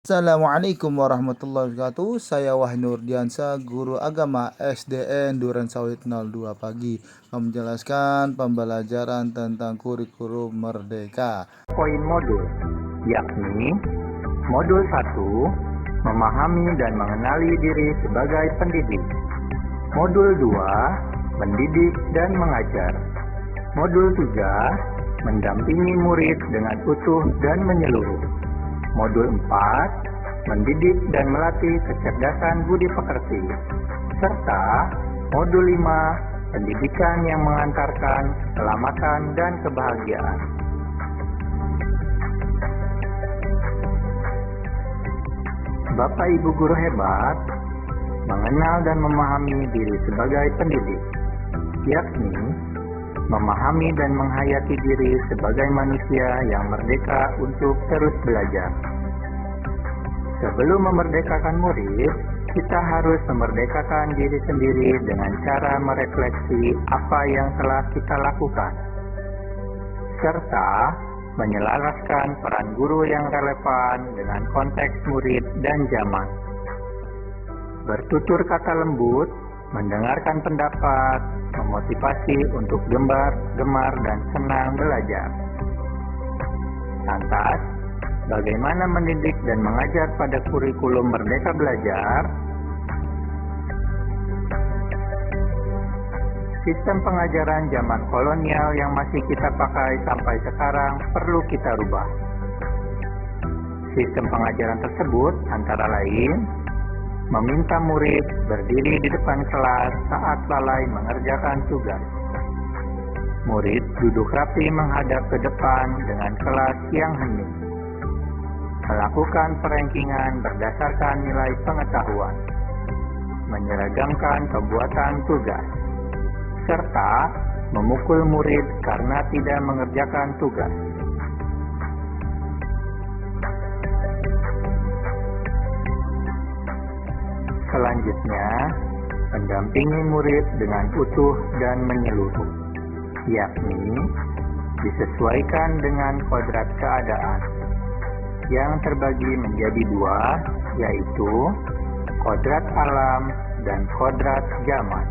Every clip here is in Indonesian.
Assalamualaikum warahmatullahi wabarakatuh. Saya Wahyu Nurdiansa, guru agama SDN Duren Sawit 02 Pagi, menjelaskan pembelajaran tentang kurikulum merdeka. Poin modul, yakni modul 1, memahami dan mengenali diri sebagai pendidik. Modul 2, mendidik dan mengajar. Modul 3, mendampingi murid dengan utuh dan menyeluruh. Modul 4, mendidik dan melatih kecerdasan budi pekerti. Serta modul 5, pendidikan yang mengantarkan keselamatan dan kebahagiaan. Bapak Ibu guru hebat, mengenal dan memahami diri sebagai pendidik, yakni memahami dan menghayati diri sebagai manusia yang merdeka untuk terus belajar. Sebelum memerdekakan murid, kita harus memerdekakan diri sendiri dengan cara merefleksi apa yang telah kita lakukan, serta menyelaraskan peran guru yang relevan dengan konteks murid dan zaman. Bertutur kata lembut, mendengarkan pendapat, memotivasi untuk gemar dan senang belajar. Lantas, bagaimana mendidik dan mengajar pada kurikulum Merdeka Belajar? Sistem pengajaran zaman kolonial yang masih kita pakai sampai sekarang perlu kita rubah. Sistem pengajaran tersebut antara lain meminta murid berdiri di depan kelas saat lalai mengerjakan tugas. Murid duduk rapi menghadap ke depan dengan kelas yang hening. Melakukan perankingan berdasarkan nilai pengetahuan. Menyeragamkan pembuatan tugas. Serta memukul murid karena tidak mengerjakan tugas. Selanjutnya, mendampingi murid dengan utuh dan menyeluruh, yakni disesuaikan dengan kodrat keadaan, yang terbagi menjadi dua, yaitu kodrat alam dan kodrat zaman.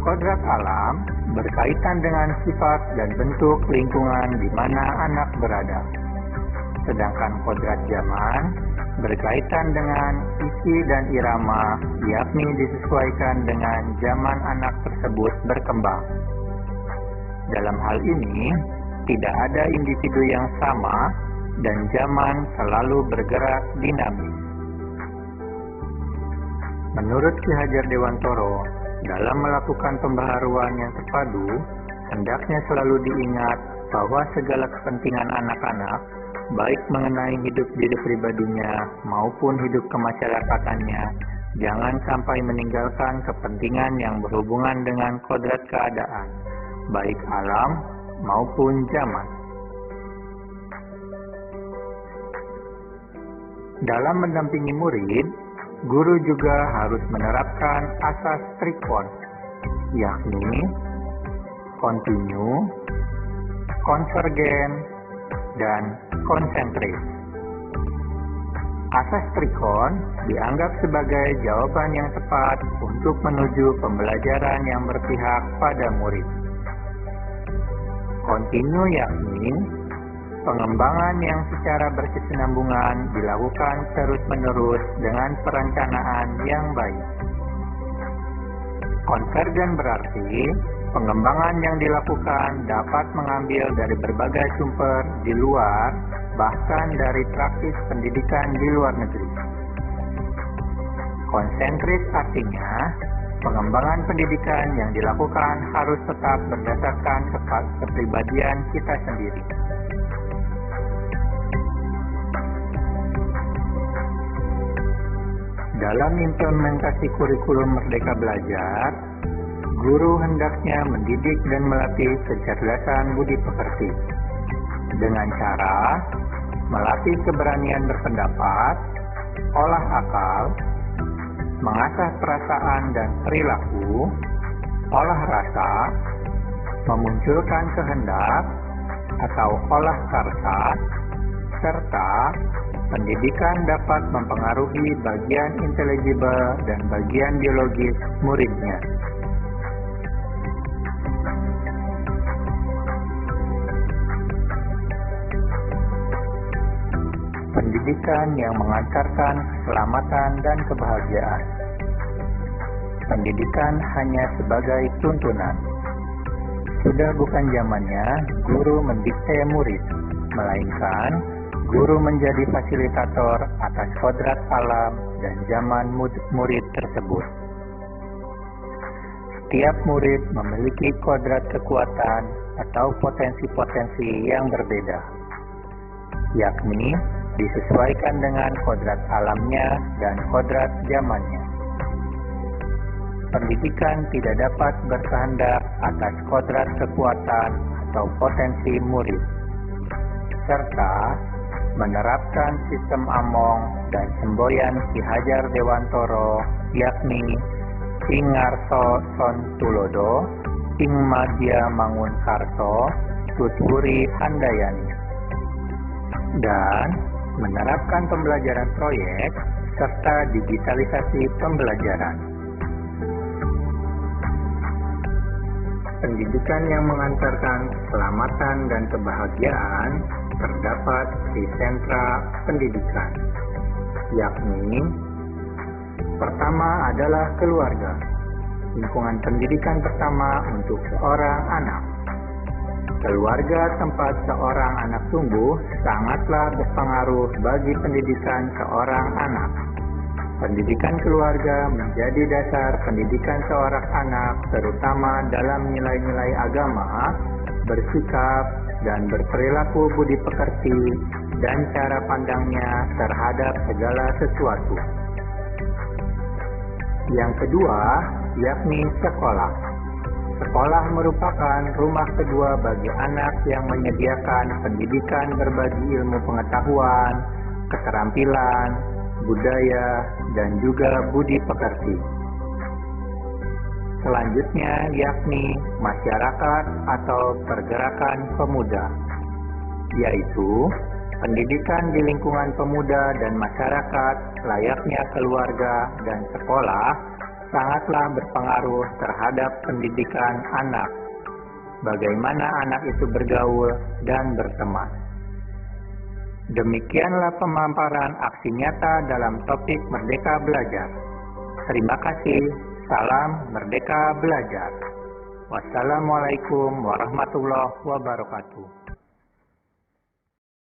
Kodrat alam berkaitan dengan sifat dan bentuk lingkungan di mana anak berada, sedangkan kodrat zaman berkaitan dengan isi dan irama, yakni disesuaikan dengan zaman anak tersebut berkembang. Dalam hal ini, tidak ada individu yang sama dan zaman selalu bergerak dinamis. Menurut Ki Hajar Dewantoro, dalam melakukan pembaharuan yang terpadu, hendaknya selalu diingat bahwa segala kepentingan anak-anak, baik mengenai hidup diri pribadinya maupun hidup kemasyarakatannya, jangan sampai meninggalkan kepentingan yang berhubungan dengan kodrat keadaan, baik alam maupun zaman. Dalam mendampingi murid, guru juga harus menerapkan asas trikon, yakni kontinu, konvergen, dan konsentris. Asas trikon dianggap sebagai jawaban yang tepat untuk menuju pembelajaran yang berpihak pada murid. Kontinu yakni pengembangan yang secara berkesinambungan dilakukan terus-menerus dengan perencanaan yang baik. Konvergen berarti pengembangan yang dilakukan dapat mengambil dari berbagai sumber di luar, bahkan dari praktis pendidikan di luar negeri. Konsentris artinya, pengembangan pendidikan yang dilakukan harus tetap berdasarkan kepribadian kita sendiri. Dalam implementasi kurikulum Merdeka Belajar, guru hendaknya mendidik dan melatih kecerdasan budi pekerti dengan cara melatih keberanian berpendapat, olah akal, mengasah perasaan dan perilaku, olah rasa, memunculkan kehendak atau olah karsa, serta pendidikan dapat mempengaruhi bagian intelligible dan bagian biologis muridnya. Pendidikan yang mengantarkan keselamatan dan kebahagiaan. Pendidikan hanya sebagai tuntunan. Sudah bukan zamannya guru mendikte murid, melainkan guru menjadi fasilitator atas kodrat alam dan zaman murid tersebut. Setiap murid memiliki kodrat kekuatan atau potensi-potensi yang berbeda, yakni disesuaikan dengan kodrat alamnya dan kodrat zamannya. Pendidikan tidak dapat berkehendak atas kodrat kekuatan atau potensi murid, serta menerapkan sistem Among dan semboyan Ki Hajar Dewantoro, yakni Ing Ngarso Son Tulodo, Ing Madya Mangun Karso, Tutwuri Handayani, dan menerapkan pembelajaran proyek serta digitalisasi pembelajaran. Pendidikan yang mengantarkan keselamatan dan kebahagiaan terdapat di sentra pendidikan, yakni pertama adalah keluarga, lingkungan pendidikan pertama untuk seorang anak. Keluarga tempat seorang anak tumbuh sangatlah berpengaruh bagi pendidikan seorang anak. Pendidikan keluarga menjadi dasar pendidikan seorang anak, terutama dalam nilai-nilai agama, bersikap, dan berperilaku budi pekerti, dan cara pandangnya terhadap segala sesuatu. Yang kedua, yakni sekolah. Sekolah merupakan rumah kedua bagi anak yang menyediakan pendidikan berbagi ilmu pengetahuan, keterampilan, budaya, dan juga budi pekerti. Selanjutnya yakni masyarakat atau pergerakan pemuda, yaitu pendidikan di lingkungan pemuda dan masyarakat layaknya keluarga dan sekolah sangatlah berpengaruh terhadap pendidikan anak, bagaimana anak itu bergaul dan berteman. Demikianlah pemaparan aksi nyata dalam topik Merdeka Belajar. Terima kasih. Salam Merdeka Belajar. Wassalamualaikum warahmatullahi wabarakatuh.